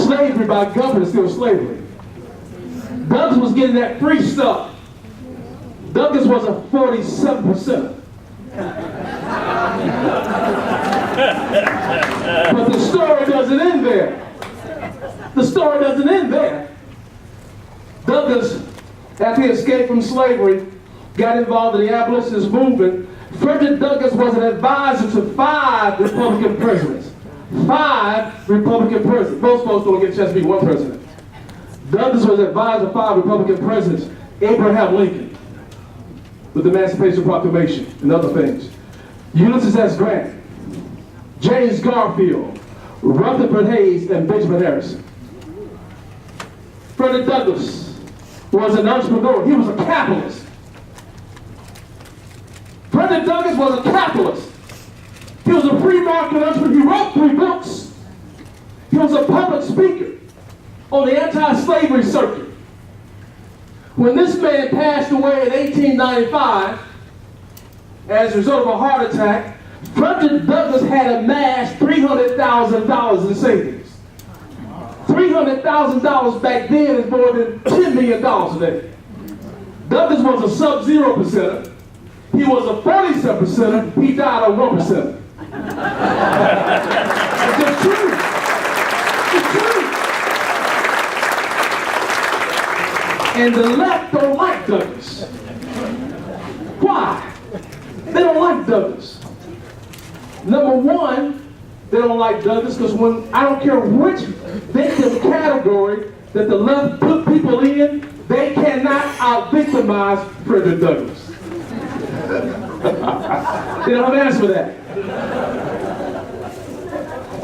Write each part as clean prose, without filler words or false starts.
Slavery by government is still slavery. Douglas was getting that free stuff. Douglas was a 47%. But the story doesn't end there. The story doesn't end there. Douglas, after he escaped from slavery, got involved in the abolitionist movement. Frederick Douglass was an advisor to 5 Republican presidents. 5 Republican presidents. Most folks don't get a chance to be one president. Douglass was an advisor to 5 Republican presidents. Abraham Lincoln, with the Emancipation Proclamation and other things. Ulysses S. Grant, James Garfield, Rutherford Hayes, and Benjamin Harrison. Frederick Douglass was an entrepreneur. He was a capitalist. Frederick Douglass was a capitalist. He was a free market entrepreneur. He wrote 3 books. He was a public speaker on the anti-slavery circuit. When this man passed away in 1895 as a result of a heart attack, Frederick Douglass had amassed $300,000 in savings. $300,000 back then is more than $10 million today. Douglass was a sub-zero percenter. He was a 47%. He died a 1%. It's the truth. It's the truth. And the left don't like Douglass. Why? They don't like Douglass. Number one, they don't like Douglass because when, I don't care which victim category that the left put people in, they cannot out-victimize Frederick Douglass. They don't have an answer for that.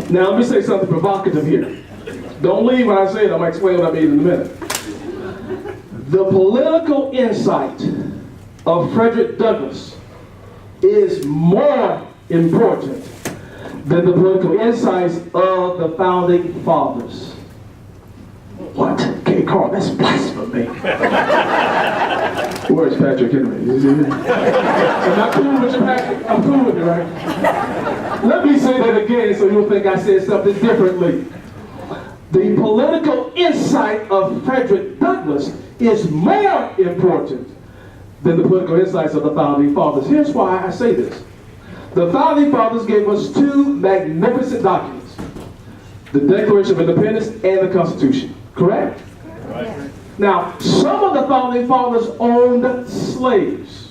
Now let me say something provocative here. Don't leave when I say it. I'm going to explain what I mean in a minute. The political insight of Frederick Douglass is more important than the political insights of the founding fathers. What? Okay, Carl, that's blasphemy. Where's Patrick Henry? Am I cool with you, Patrick? I'm cool with you, right? Let me say that again so you'll think I said something differently. The political insight of Frederick Douglass is more important than the political insights of the founding fathers. Here's why I say this. The founding fathers gave us 2 magnificent documents: the Declaration of Independence and the Constitution. Correct? Right. Now, some of the founding fathers owned slaves.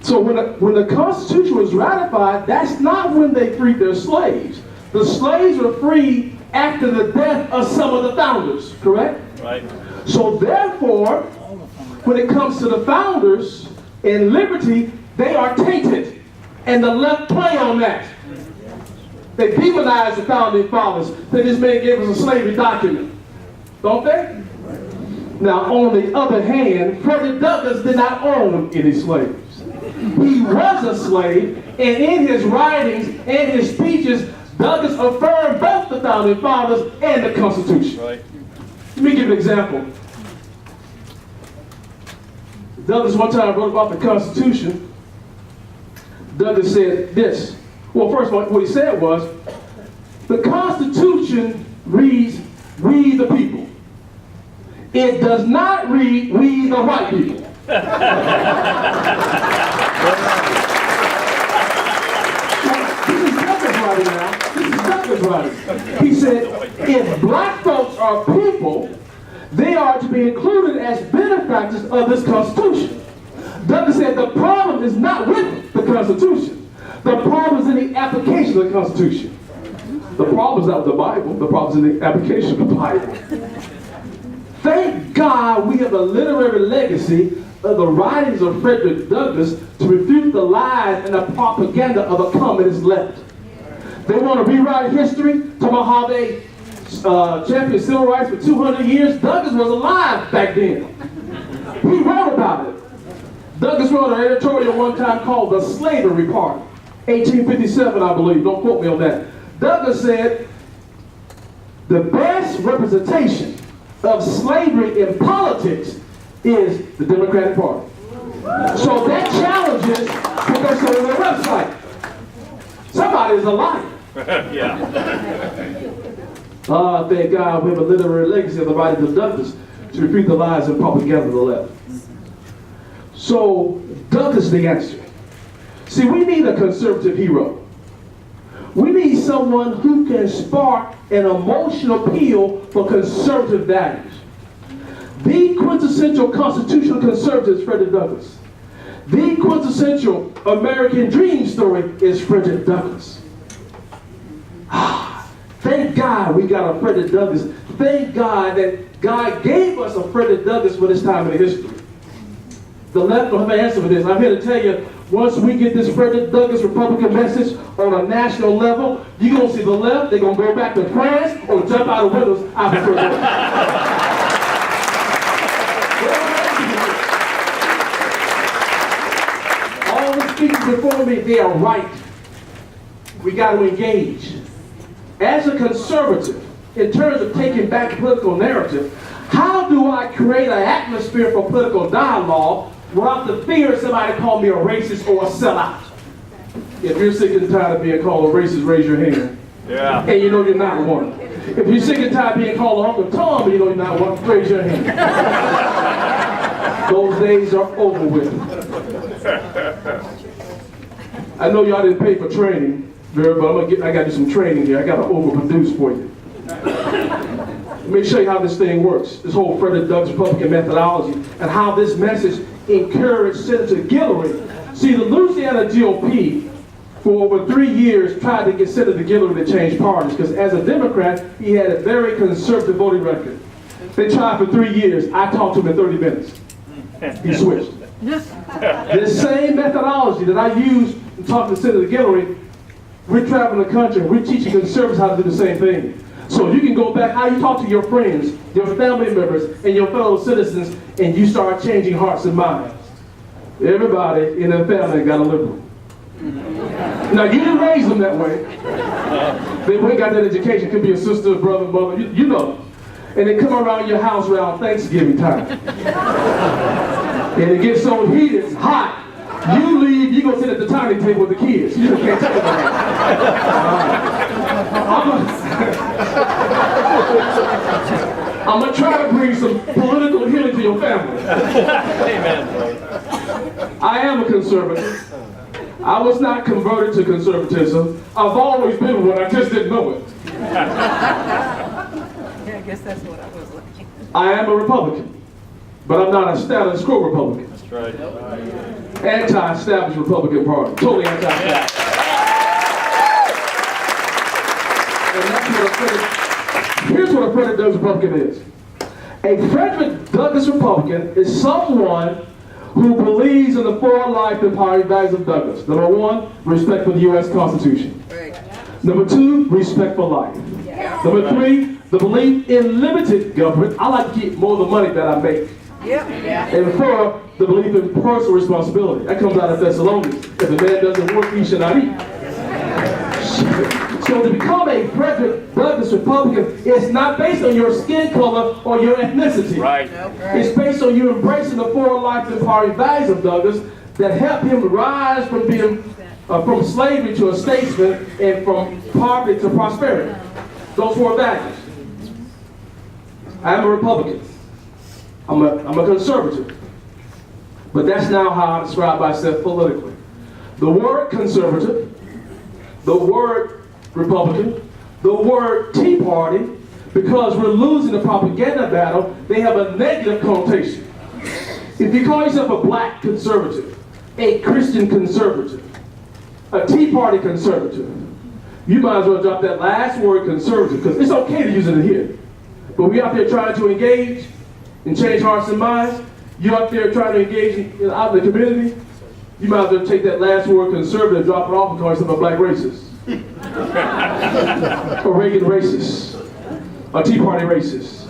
So when the Constitution was ratified, that's not when they freed their slaves. The slaves were freed after the death of some of the founders. Correct? Right. So therefore, when it comes to the founders and liberty, they are tainted. And the left play on that. They demonize the founding fathers. That this man gave us a slavery document. Don't they? Now, on the other hand, Frederick Douglass did not own any slaves. He was a slave, and in his writings and his speeches, Douglass affirmed both the founding fathers and the Constitution. Right. Let me give you an example. Douglass one time wrote about the Constitution. Douglass said this. Well, first of all, what he said was, the Constitution reads, "We the people." It does not read, "We the white people." This is Douglass writing now. This is Douglass writing. He said, if black folks are people, they are to be included as benefactors of this Constitution. Douglass said the problem is not with the Constitution. The problem is in the application of the Constitution. The problem is not with the Bible. The problem is in the application of the Bible. Thank God we have a literary legacy of the writings of Frederick Douglass to refute the lies and the propaganda of a communist left. They want to rewrite history, talk about how they championed civil rights for 200 years. Douglass was alive back then. He wrote about it. Douglass wrote an editorial one time called The Slavery Party, 1857, I believe. Don't quote me on that. Douglass said, the best representation of slavery in politics is the Democratic Party. So that challenges what they say on their website. Somebody is a liar. Yeah. Thank God we have a literary legacy of the writings of Douglas to refute the lies and propaganda of the left. So, Douglas is the answer. See, we need a conservative hero. We need someone who can spark an emotional appeal for conservative values. The quintessential constitutional conservative is Frederick Douglass. The quintessential American dream story is Frederick Douglass. Thank God we got a Frederick Douglass. Thank God that God gave us a Frederick Douglass for this time in history. The left don't have an answer for this. I'm here to tell you, once we get this Frederick Douglass Republican message on a national level, you're going to see the left, they're going to go back to France or jump out of windows after Frederick. All the speakers before me, they are right. We got to engage. As a conservative, in terms of taking back political narrative, how do I create an atmosphere for political dialogue without the fear of somebody calling me a racist or a sellout? If you're sick and tired of being called a racist, raise your hand. Yeah. And you know you're not one. If you're sick and tired of being called Uncle Tom, and you know you're not one, raise your hand. Those days are over with. I know y'all didn't pay for training, but I got to do some training here. I got to overproduce for you. Let me show you how this thing works. This whole Frederick Douglass Republican methodology and how this message encouraged Senator Guillory. See, the Louisiana GOP for over 3 years tried to get Senator Guillory to change parties because as a Democrat, he had a very conservative voting record. They tried for 3 years. I talked to him in 30 minutes. He switched. This same methodology that I used in talking to Senator Guillory, we're traveling the country, we're teaching conservatives how to do the same thing. So you can go back how you talk to your friends, your family members, and your fellow citizens, and you start changing hearts and minds. Everybody in their family got a liberal. Now you didn't raise them that way. They went got that education. Could be a sister, brother, mother, you know. And they come around your house around Thanksgiving time. And it gets so heated, it's hot. You leave, you go sit at the dining table with the kids. You just can't talk about it. I'm going to try to bring some political healing to your family. Amen. I am a conservative. I was not converted to conservatism. I've always been one, I just didn't know it. Yeah, I guess that's what I was like. I am a Republican, but I'm not a status quo Republican. That's right. Anti-established Republican Party. Totally anti-established. And that's what here's what a Frederick Douglass Republican is. A Frederick Douglass Republican is someone who believes in the four life empowering values of Douglass. Number one, respect for the U.S. Constitution. Right. Number two, respect for life. Yeah. Number three, the belief in limited government. I like to keep more of the money that I make. Yeah. And four, the belief in personal responsibility. That comes out of Thessalonians. If a man doesn't work, he should not eat. So to become a Frederick Douglass Republican, it's not based on your skin color or your ethnicity. Right. It's based on you embracing the four life empowering values of Douglass that help him rise from being from slavery to a statesman and from poverty to prosperity. Those four values. I am a Republican. I'm a conservative. But that's now how I describe myself politically. The word conservative, the word Republican, the word Tea Party, because we're losing the propaganda battle, they have a negative connotation. If you call yourself a black conservative, a Christian conservative, a Tea Party conservative, you might as well drop that last word conservative, because it's okay to use it in here. But we out there trying to engage and change hearts and minds. You out there trying to engage out in the community, you might as well take that last word conservative, drop it off and call yourself a black racist. A Reagan racist. A Tea Party racist.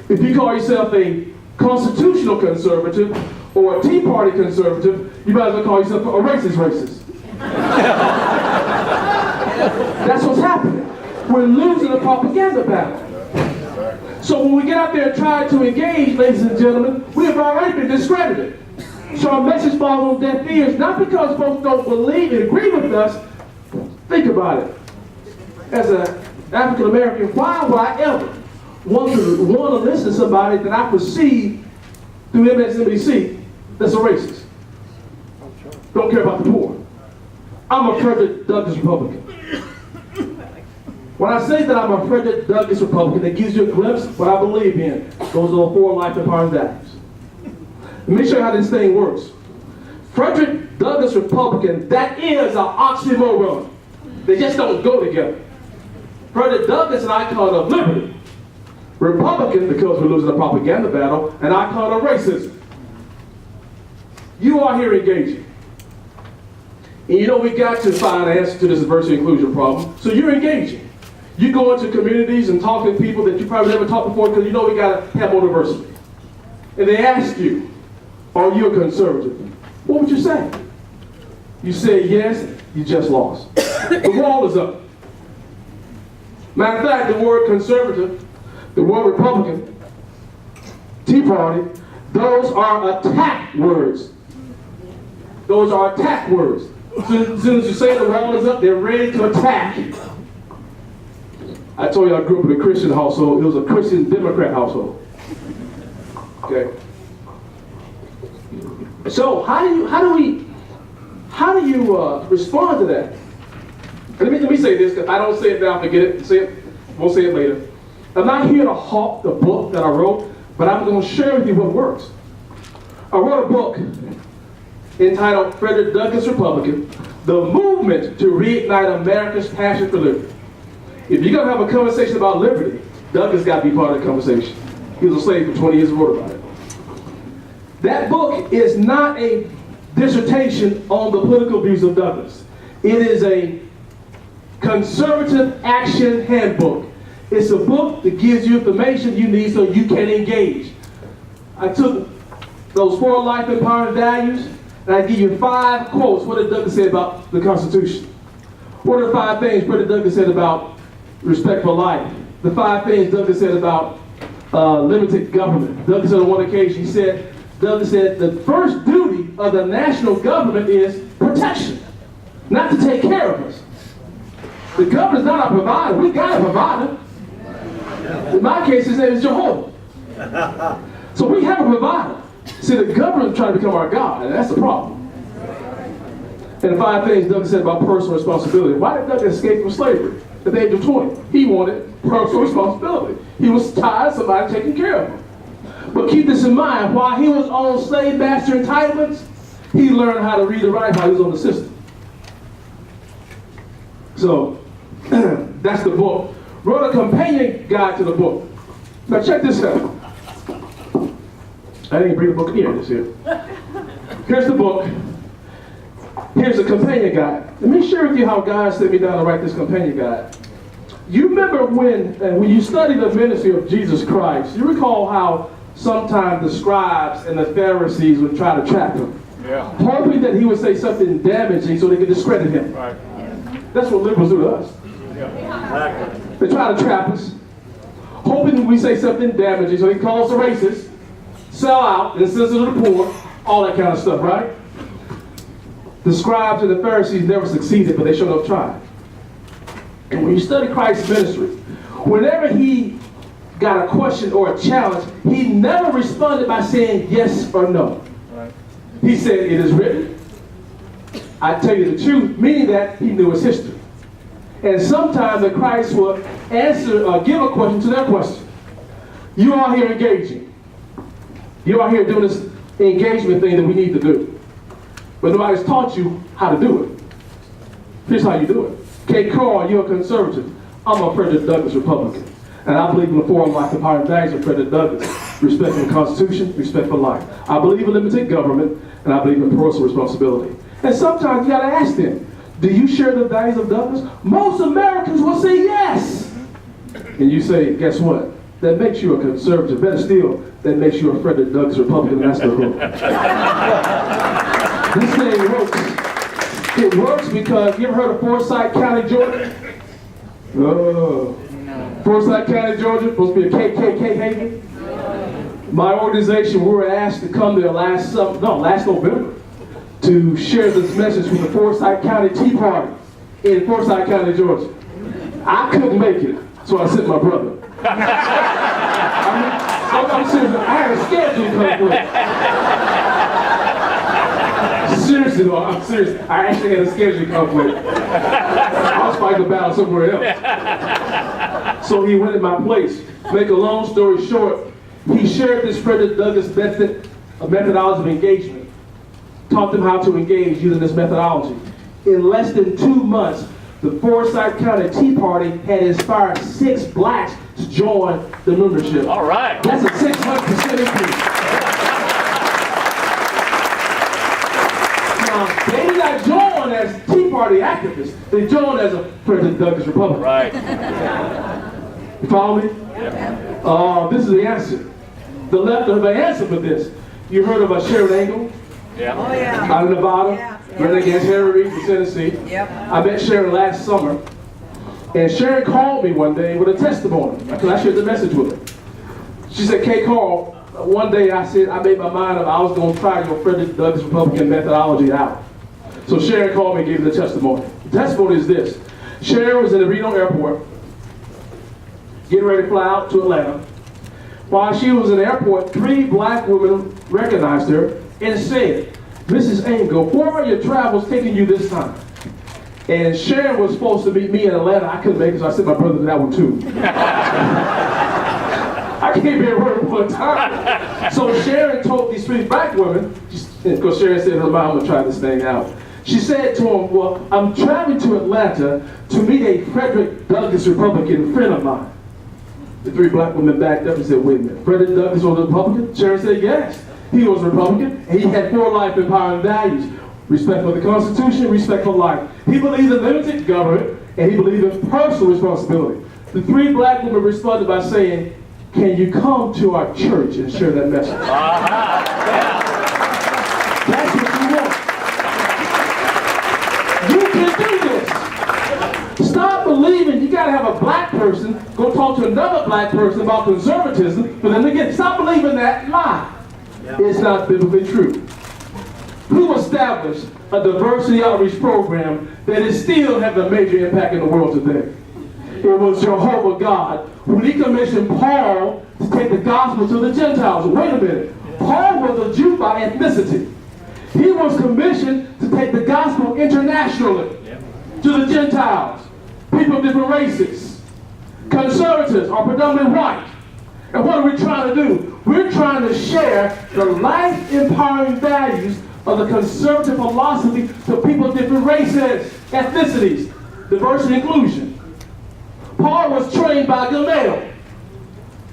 If you call yourself a constitutional conservative or a Tea Party conservative, you might as well call yourself a racist. That's what's happening. We're losing the propaganda battle. So when we get out there and try to engage, ladies and gentlemen, we have already been discredited. So our message falls on deaf ears, not because folks don't believe and agree with us. Think about it. As a African American, why would I ever want to listen to somebody that I perceive through MSNBC that's a racist? Don't care about the poor. I'm a Frederick Douglass Republican. When I say that I'm a Frederick Douglass Republican, it gives you a glimpse of what I believe in. Those are the 4 life empowering values. Let me show you how this thing works. Frederick Douglass Republican, that is an oxymoron. They just don't go together. Frederick Douglass, an icon of liberty. Republican, because we're losing a propaganda battle, an icon of racism. You are here engaging. And you know we got to find an answer to this diversity inclusion problem, so you're engaging. You go into communities and talk to people that you probably never talked before because you know we got to have more diversity. And they ask you, are you a conservative? What would you say? You say yes, you just lost. The wall is up. Matter of fact, the word conservative, the word Republican, Tea Party, those are attack words. Those are attack words. As soon as you say the wall is up, they're ready to attack. I told you I grew up in a Christian household. It was a Christian Democrat household. Okay. So how do you respond to that? Let me say this, because I don't say it now, forget it. Say it. We'll say it later. I'm not here to hawk the book that I wrote, but I'm going to share with you what works. I wrote a book entitled Frederick Douglass Republican, The Movement to Reignite America's Passion for Liberty. If you're going to have a conversation about liberty, Douglass got to be part of the conversation. He was a slave for 20 years and wrote about it. That book is not a dissertation on the political views of Douglass. It is a conservative action handbook. It's a book that gives you information you need so you can engage. I took those 4 life empowering values and I give you 5 quotes. What did Douglass say about the Constitution? What are the 5 things Frederick Douglass said about respect for life? The 5 things Douglass said about limited government. Douglass said on one occasion, Douglass said the first duty of the national government is protection, not to take care of us. The government's not our provider. We got a provider. In my case, his name is Jehovah. So we have a provider. See, the government is trying to become our God, and that's the problem. And the 5 things Douglass said about personal responsibility. Why did Douglass escape from slavery at the age of 20? He wanted personal responsibility. He was tired of somebody taking care of him. But keep this in mind, while he was on slave master entitlements, he learned how to read and write while he was on the system. So, that's the book. Wrote a companion guide to the book. Now check this out. I didn't bring the book here, this here. Here's the book. Here's a companion guide. Let me share with you how God sent me down to write this companion guide. You remember when you study the ministry of Jesus Christ, you recall how sometimes the scribes and the Pharisees would try to trap him. Yeah. Hoping that he would say something damaging so they could discredit him. Right. That's what liberals do to us. Yeah. They try to trap us, hoping we say something damaging so they call us a racist, sell out, insensitive to the poor, all that kind of stuff, right? The scribes and the Pharisees never succeeded, but they showed up trying. And when you study Christ's ministry, whenever he got a question or a challenge, he never responded by saying yes or no. Right. He said, it is written. I tell you the truth, meaning that he knew his history. And sometimes the Christ will answer or give a question to their question. You are here engaging. You are here doing this engagement thing that we need to do. But nobody's taught you how to do it. Here's how you do it. Kay Carr, you're a conservative. I'm a Frederick Douglass Republican. And I believe in the 4 life empowering values of Frederick Douglass. Respect for the Constitution, respect for life. I believe in limited government, and I believe in personal responsibility. And sometimes you gotta ask them, do you share the values of Douglass? Most Americans will say yes. And you say, guess what? That makes you a conservative. Better still, that makes you a Frederick Douglass Republican, and that's the rule. This thing works. It works because, you ever heard of Forsyth County, Georgia? Oh. Forsyth County, Georgia, supposed to be a KKK haven. My organization, we were asked to come there last November to share this message with the Forsyth County Tea Party in Forsyth County, Georgia. I couldn't make it, so I sent my brother. I'm serious. I had a scheduling conflict. Seriously though, I'm serious. I actually had a scheduling conflict. I was fighting the battle somewhere else. So he went in my place. Make a long story short, he shared this Frederick Douglass method, a methodology of engagement. Taught them how to engage using this methodology. In less than 2 months, the Forsyth County Tea Party had inspired 6 blacks to join the membership. All right. That's a 600% increase. Now, they did not join as Tea Party activists. They joined as a Frederick Douglass Republican. Right. You follow me? This is the answer. The left have an answer for this. You heard of Sharon Angle? Yeah. Oh, yeah. Out of Nevada, Yeah. running against Harry Reid from Tennessee. Yep. I met Sharon last summer, and Sharon called me one day with a testimony. Because I shared the message with her. She said, "K. Carl, one day I made my mind up. I was going to try your Frederick Douglass Republican methodology out." So Sharon called me and gave me the testimony. The testimony is this: Sharon was in the Reno airport, getting ready to fly out to Atlanta. While she was in the airport, 3 black women recognized her and said, "Mrs. Angle, where are your travels taking you this time?" And Sharon was supposed to meet me in Atlanta. I couldn't make it, so I sent my brother to that one too. I came here one time. So Sharon told these 3 black women, because Sharon said her mom would try this thing out. She said to them, "Well, I'm traveling to Atlanta to meet a Frederick Douglass Republican friend of mine." The 3 black women backed up and said, "Wait a minute, Frederick Douglass was a Republican?" Sharon said, "Yes. He was a Republican, and he had 4 life empowering values. Respect for the Constitution, respect for life. He believed in limited government, and he believed in personal responsibility." The 3 black women responded by saying, "Can you come to our church and share that message?" That's what you want. You can do this. Stop believing you gotta have a black person go talk to another black person about conservatism for them to get. Stop believing that lie. It's not biblically true. Who established a diversity outreach program that is still having a major impact in the world today? It was Jehovah God who decommissioned Paul to take the gospel to the Gentiles. Wait a minute. Paul was a Jew by ethnicity. He was commissioned to take the gospel internationally to the Gentiles, people of different races. Conservatives are predominantly white. And what are we trying to do? We're trying to share the life-empowering values of the conservative philosophy to people of different races, ethnicities, diversity, inclusion. Paul was trained by Gamaliel.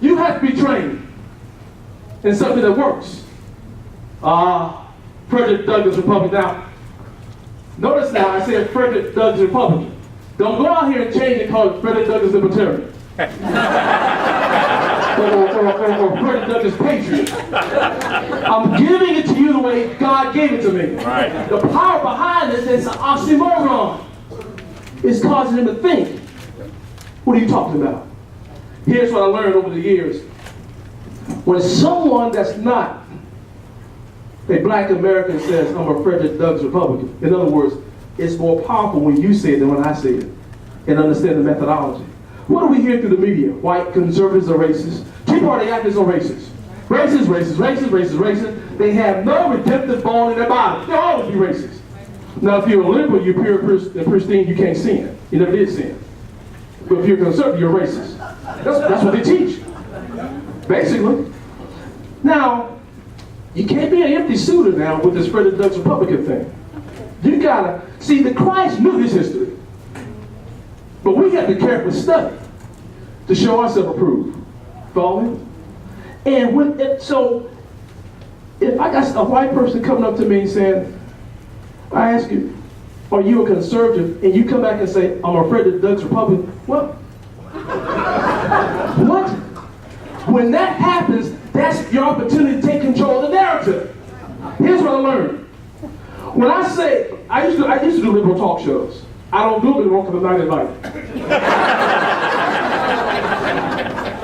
You have to be trained in something that works. Frederick Douglass Republican. Now, notice now I said Frederick Douglass Republican. Don't go out here and change it called Frederick Douglass Libertarian. or Frederick Douglass Patriot. I'm giving it to you the way God gave it to me. Right. The power behind it is an oxymoron. It's causing him to think. What are you talking about? Here's what I learned over the years. When someone that's not a black American says, "I'm a Frederick Douglass Republican," in other words, it's more powerful when you say it than when I say it, and understand the methodology. What do we hear through the media? White conservatives are racist. Tea Party activists are racist. Racist, racist, racist, racist, racist. They have no redemptive bone in their body. They'll always be racist. Now, if you're a liberal, you're pure and pristine, you can't sin. You never did sin. But if you're conservative, you're racist. That's what they teach, basically. Now, you can't be an empty suitor now with this Frederick Douglass Republican thing. You gotta, see, the Christ knew this history. But we have to carefully study to show ourselves approved. Follow me? And so, if I got a white person coming up to me and saying, I ask you, are you a conservative? And you come back and say, I'm a Frederick Douglass Republican. What? What? When that happens, that's your opportunity to take control of the narrative. Here's what I learned. When I say, I used to do liberal talk shows. I don't do it anymore because I'm not invited.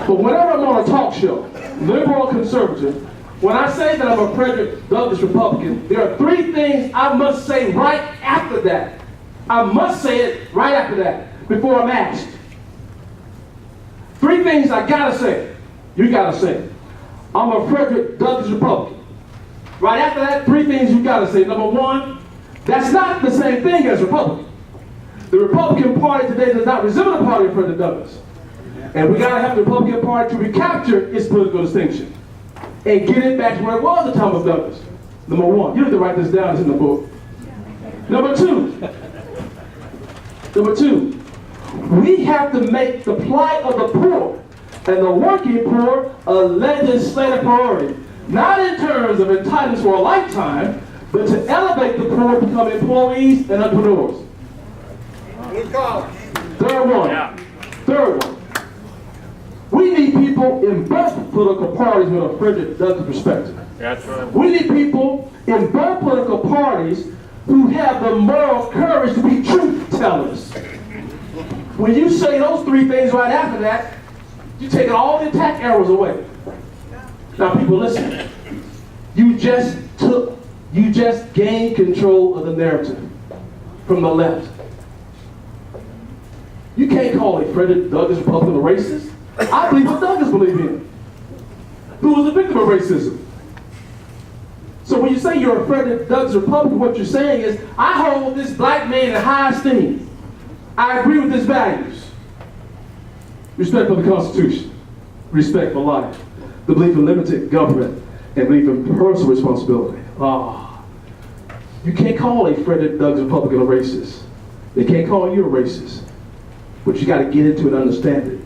But whenever I'm on a talk show, liberal or conservative, when I say that I'm a Frederick Douglass Republican, there are 3 things I must say right after that. I must say it right after that, before I'm asked. Three things I gotta say. You gotta say. I'm a Frederick Douglass Republican. Right after that, three things you gotta say. Number one, that's not the same thing as Republican. The Republican Party today does not resemble the party of Frederick Douglass. And we gotta have the Republican Party to recapture its political distinction and get it back to where it was at Thomas Douglas. Number one, you need to write this down, it's in the book. Number two, we have to make the plight of the poor and the working poor a legislative priority. Not in terms of entitlements for a lifetime, but to elevate the poor to become employees and entrepreneurs. Third one. We need people in both political parties with a Frederick Douglass perspective. That's right. We need people in both political parties who have the moral courage to be truth tellers. When you say those three things right after that, you're taking all the attack arrows away. Now people, listen. You just gained control of the narrative from the left. You can't call a Frederick Douglass Republican a racist. I believe what Douglass believed in. Who was a victim of racism. So when you say you're a Frederick Douglass Republican, what you're saying is, I hold this black man in high esteem. I agree with his values. Respect for the Constitution, respect for life, the belief in limited government, and belief in personal responsibility. You can't call a Frederick Douglass Republican a racist. They can't call you a racist. But you got to get into it and understand it.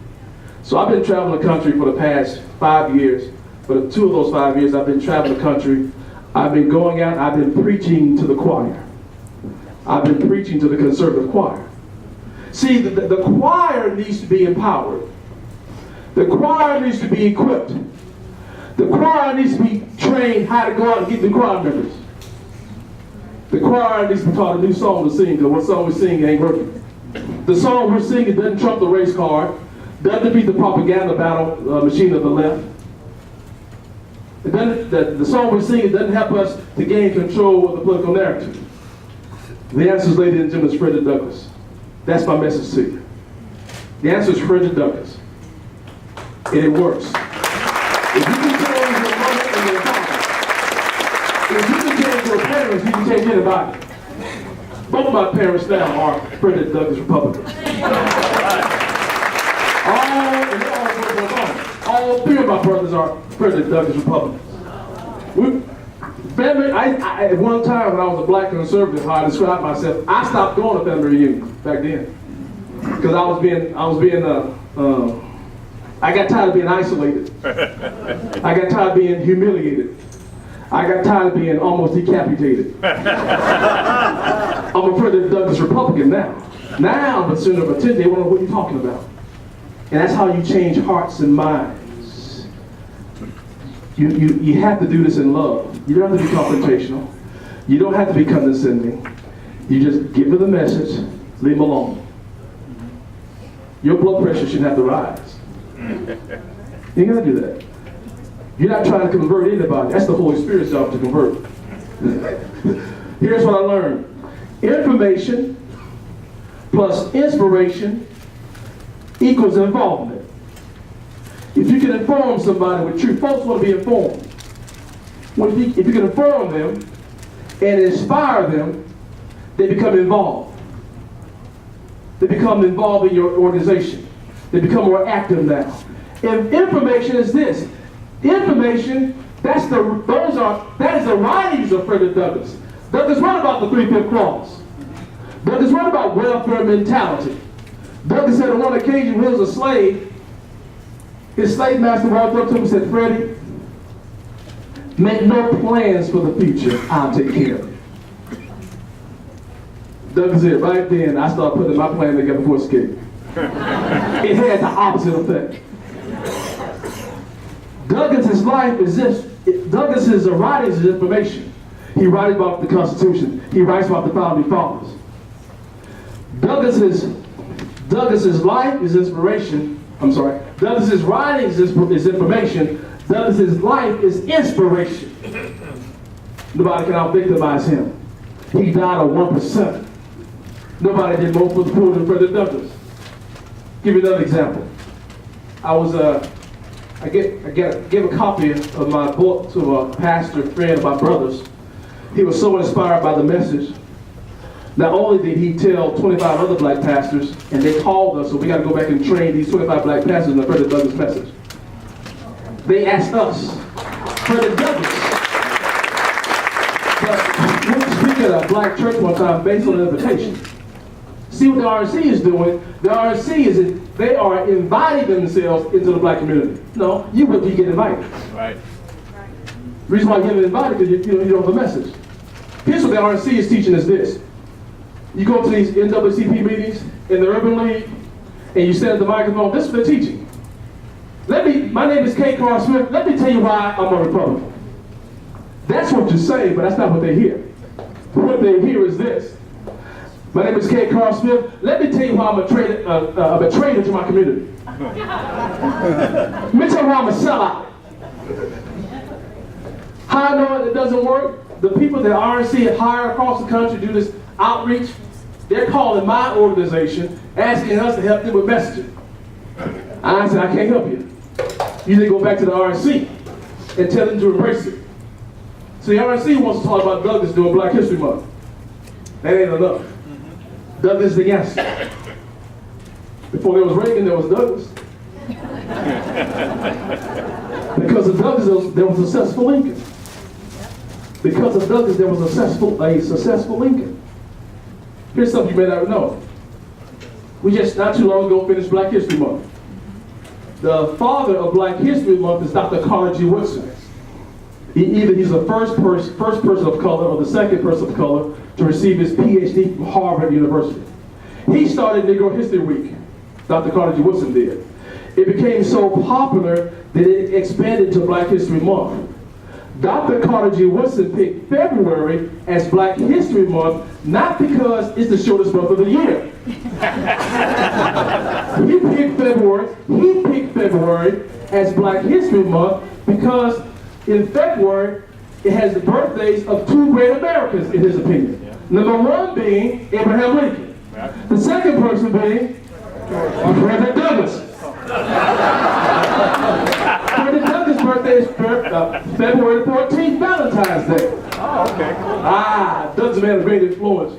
So I've been traveling the country for the past 5 years. For 2 of those 5 years, I've been traveling the country. I've been going out, I've been preaching to the choir. I've been preaching to the conservative choir. See, the choir needs to be empowered. The choir needs to be equipped. The choir needs to be trained how to go out and get the choir members. The choir needs to be taught a new song to sing, because what song we sing ain't working. The song we're singing doesn't trump the race card, doesn't defeat the propaganda battle machine of the left. The song we're singing doesn't help us to gain control of the political narrative. The answer is, ladies and gentlemen, is Frederick Douglass. That's my message to you. The answer is Frederick Douglass. And it works. If you can change your mother and your father, if you can change your parents, you can change anybody. Both of my parents now are Frederick Douglass Republicans. All three of my brothers are Frederick Douglass Republicans. At one time when I was a black conservative, how I described myself, I stopped going to family reunions back then. Because I got tired of being isolated. I got tired of being humiliated. I got tired of being almost decapitated. I'm a Frederick Douglass Republican now. Now I'm a center of attention. They want to know what you're talking about. And that's how you change hearts and minds. You have to do this in love. You don't have to be confrontational. You don't have to be condescending. You just give them the message, leave them alone. Your blood pressure shouldn't have to rise. You ain't gonna do that. You're not trying to convert anybody. That's the Holy Spirit's job to convert. Here's what I learned. Information plus inspiration equals involvement. If you can inform somebody with truth, folks want to be informed. If you can inform them and inspire them, they become involved. They become involved in your organization. They become more active now. And information is this. Information, that is the writings of Frederick Douglass. Douglass wrote about the 3-5 clause. Douglass wrote about welfare mentality. Douglass said on one occasion when he was a slave, his slave master walked up to him and said, "Freddie, make no plans for the future. I'll take care of it." Douglass said, right then, I started putting my plan together for escape. It had the opposite effect. Douglass's life is this. Douglass's writings is information. He writes about the Constitution. He writes about the founding fathers. Douglass's life is inspiration. Douglass's writings is information. Douglass's life is inspiration. Nobody can out-victimize him. He died a 1%. Nobody did more for the poor than Frederick Douglass. Give you another example. I gave a copy of my book to a pastor friend of my brother's. He was so inspired by the message. Not only did he tell 25 other black pastors, and they called us, so we got to go back and train these 25 black pastors in the Frederick Douglass message. They asked us, Frederick Douglass. But we were speaking at a black church one time based on an invitation. See what the RNC is doing? The RNC is they are inviting themselves into the black community. No, you wouldn't get invited. Right. The reason why you get invited is you don't have a message. Here's what the RNC is teaching us this. You go to these NAACP meetings in the Urban League, and you stand at the microphone, this is what they're teaching. My name is K. Carl Smith. Let me tell you why I'm a Republican. That's what you say, but that's not what they hear. What they hear is this. My name is K. Carl Smith. Let me tell you why I'm a traitor to my community. Let me tell you why I'm a sellout. How I know it doesn't work? The people that RNC hire across the country do this outreach, they're calling my organization, asking us to help them with messaging. I said, I can't help you. You need to go back to the RNC and tell them to embrace it. So the RNC wants to talk about Douglass during Black History Month. That ain't enough. Douglass is the answer. Before there was Reagan, there was Douglass. Because of Douglass, there was a successful Lincoln. Because of Douglass, there was a successful Lincoln. Here's something you may not know. We just not too long ago finished Black History Month. The father of Black History Month is Dr. Carter G. Woodson. Either he's the first person of color or the second person of color to receive his PhD from Harvard University. He started Negro History Week. Dr. Carter G. Woodson did. It became so popular that it expanded to Black History Month. Dr. Carter G. Woodson picked February as Black History Month, not because it's the shortest month of the year. He picked February as Black History Month because in February, it has the birthdays of two great Americans, in his opinion. Yeah. Number one being Abraham Lincoln. Yeah. The second person being Frederick Douglass. Frederick Douglass' birthday is February 14th, Valentine's Day. Oh, okay. Douglass man of great influence.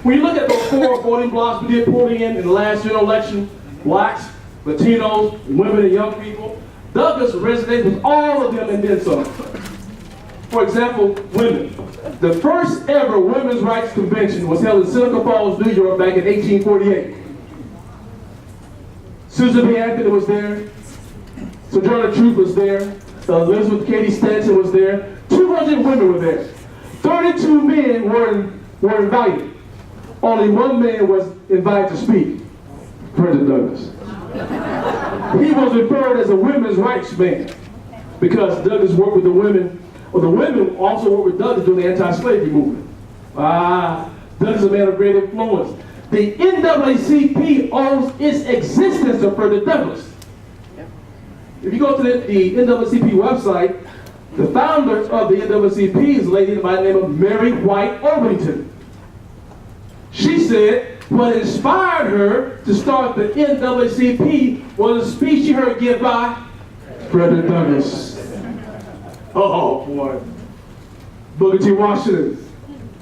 When you look at those four voting blocks we did polling in the last general election, blacks, Latinos, women, and young people, Douglass resonated with all of them and then some. For example, women. The first ever women's rights convention was held in Seneca Falls, New York back in 1848. Susan B. Anthony was there. Sojourner Truth was there. Elizabeth Cady Stanton was there. 200 women were there. 32 men were invited. Only one man was invited to speak, Frederick Douglass. He was referred as a women's rights man because Douglass worked with the women. Well, the women also worked with Douglass during the anti-slavery movement. Douglass is a man of great influence. The NAACP owes its existence to Frederick Douglass. If you go to the NAACP website, the founder of the NAACP is a lady by the name of Mary White Overington. She said what inspired her to start the NAACP was a speech she heard give by Frederick Douglass. Oh boy. Booker T. Washington,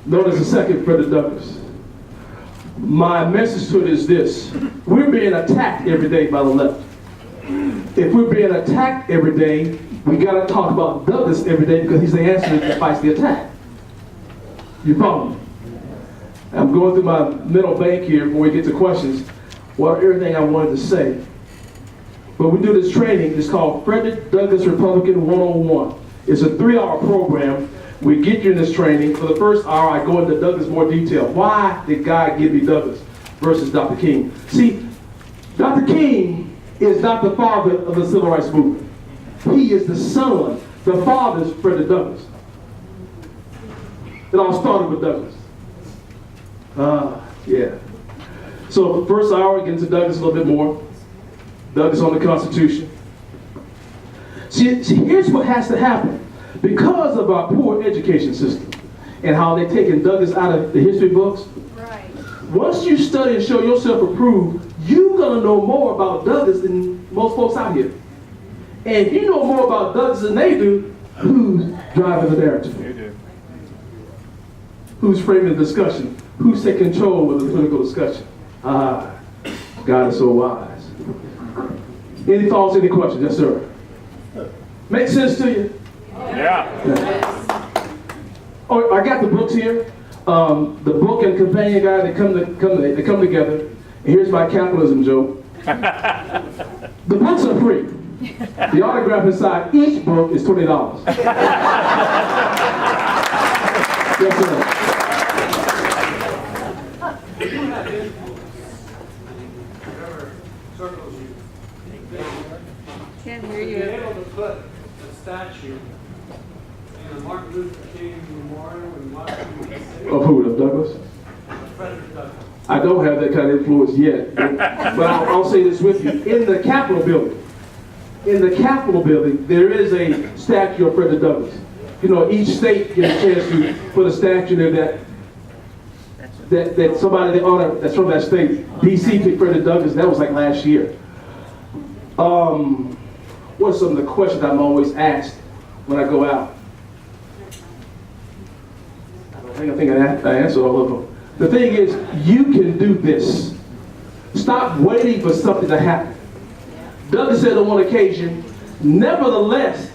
known as the second Frederick Douglass. My message to it is this. We're being attacked every day by the left. If we're being attacked every day, we got to talk about Douglass every day because he's the answer that fights the attack. You follow me? I'm going through my mental bank here before we get to questions. Well, everything I wanted to say. But we do this training. It's called Frederick Douglass Republican 101. It's a 3-hour program. We get you in this training. For the first hour, I go into Douglass more detail. Why did God give me Douglass versus Dr. King? See, Dr. King is not the father of the civil rights movement. He is the son. The father is Frederick Douglass. It all started with Douglass. Yeah. So the first hour, we get into Douglass a little bit more. Douglass on the Constitution. See, here's what has to happen. Because of our poor education system and how they're taking Douglass out of the history books, right. Once you study and show yourself approved, you're going to know more about Douglass than most folks out here. And if you know more about Douglas than they do, who's driving the narrative? You do. Who's framing the discussion? Who's taking control of the political discussion? Ah, God is so wise. Any thoughts, any questions? Yes, sir. Make sense to you? Yeah. Oh, I got the books here. The book and companion guide, they come together. And here's my capitalism joke. The books are free. The autograph inside each book is $20. Yes, sir. Can't hear Be you. able to put a statue in the Martin Luther King Memorial in Washington, D.C. Of who? Of Douglas? Frederick Douglass. I don't have that kind of influence yet, but I'll say this with you. In the Capitol building, there is a statue of Frederick Douglass. You know, each state gets a chance to put a statue there that somebody they honor that's from that state. D.C. picked Frederick Douglass. That was like last year. What are some of the questions I'm always asked when I go out? I think I answered all of them. The thing is, you can do this. Stop waiting for something to happen. Douglas said on one occasion, nevertheless,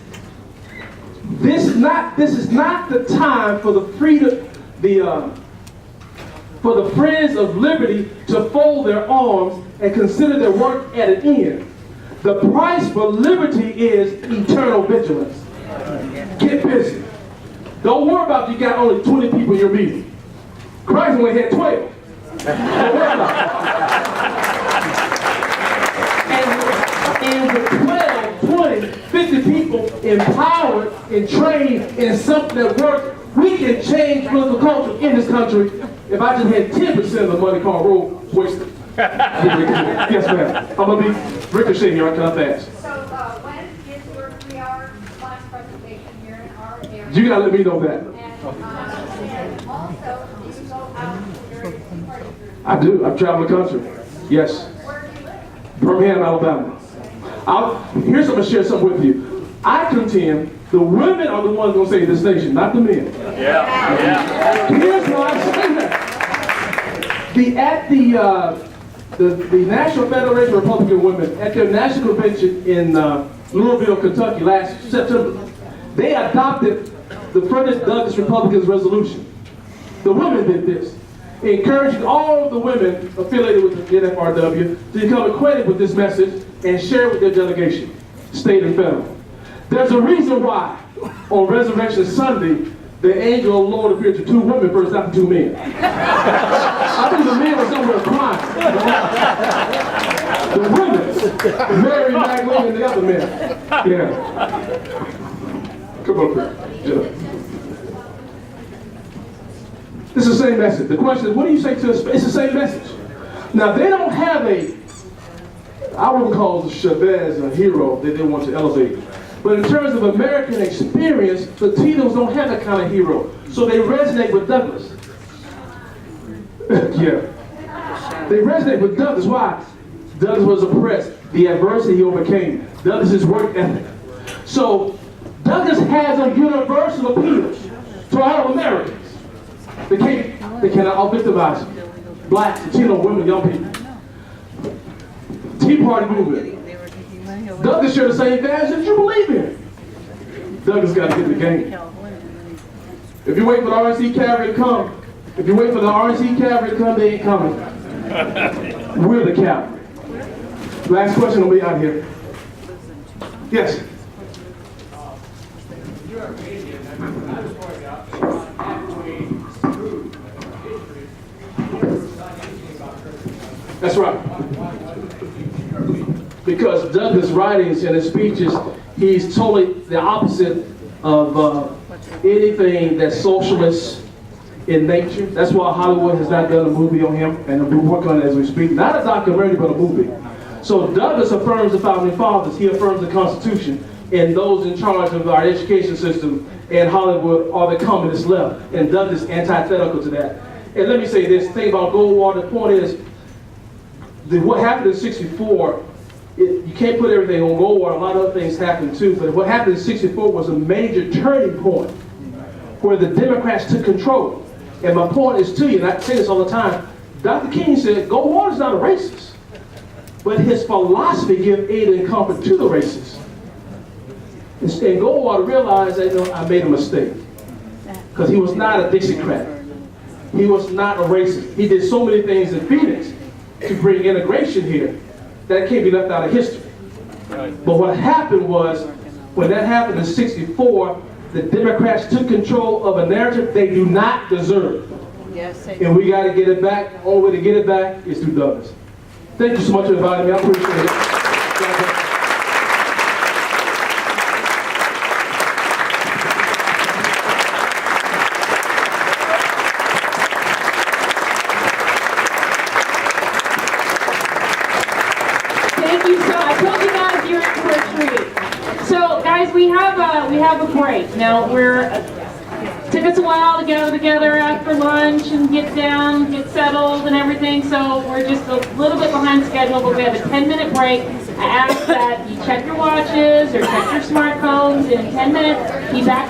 this is not the time for the freedom, for the friends of liberty to fold their arms and consider their work at an end. The price for liberty is eternal vigilance. Get busy. Don't worry about you got only 20 people in your meeting. Christ only had 12. Don't worry about it. And with 12, 20, 50 people empowered and trained in something that works, we can change political culture in this country. If I just had 10% of the money called road wasted. Yes, ma'am. I'm going to be ricochet here. I cannot fast. So when is your 3-hour class presentation here in our area? You got to let me know that. And also, do you go out to various party groups? I do. I've traveled the country. Yes. Where do you live? Birmingham, Alabama. Here's I'm going to share something with you. I contend the women are the ones going to save this nation, not the men. Yeah. Here's why I say that. The National Federation of Republican Women, at their national convention in Louisville, Kentucky last September, they adopted the Frederick Douglass Republicans resolution. The women did this, encouraging all of the women affiliated with the NFRW to become acquainted with this message and share it with their delegation, state and federal. There's a reason why on Resurrection Sunday, the angel of the Lord appeared to 2 women first, not to 2 men. I think the men were somewhere crying. The women, Mary Magdalene and the other men. Yeah. Come on, Chris. It's the same message. The question is, what do you say to us? It's the same message. Now, they don't have I wouldn't call Chavez a hero that they want to elevate. But in terms of American experience, Latinos don't have that kind of hero. So they resonate with Douglas. Yeah. They resonate with Douglas. Why? Douglas was oppressed. The adversity he overcame. Douglas's work ethic. So Douglas has a universal appeal to all Americans. They cannot out-victimize them. Blacks, Latino women, young people. Tea Party movement. Douglas shared the same values that you believe in. Douglas got to get in the game. If you wait for the RNC cavalry to come, they ain't coming. We're the cavalry. Last question, we'll be out here. Yes? You're a Canadian. I just pointed out that you're halfway through history. You're not anything about Frederick. That's right. Because Douglas' writings and his speeches, he's totally the opposite of anything that's socialist in nature. That's why Hollywood has not done a movie on him, and we're working on it as we speak. Not a documentary, but a movie. So Douglas affirms the founding fathers. He affirms the Constitution, and those in charge of our education system in Hollywood are the communist left, and Douglas is antithetical to that. And let me say this thing about Goldwater. The point is, what happened in '64 You can't put everything on Goldwater. A lot of other things happened too. But what happened in '64 was a major turning point where the Democrats took control. And my point is to you, and I say this all the time, Dr. King said Goldwater's not a racist, but his philosophy gave aid and comfort to the racists. And Goldwater realized that, I made a mistake. Because he was not a Dixiecrat. He was not a racist. He did so many things in Phoenix to bring integration here that can't be left out of history. But what happened was, when that happened in '64, the Democrats took control of a narrative they do not deserve. Yes, And we got to get it back. The only way to get it back is through Douglas. Thank you so much for inviting me. I appreciate it. God bless. Thank you so. I told you guys you're in for a treat. So, guys, we have a break. Now took us a while to gather together after lunch and get down, get settled and everything. So we're just a little bit behind schedule, but we have a 10-minute break. I ask that you check your watches or check your smartphones in 10 minutes. Be back.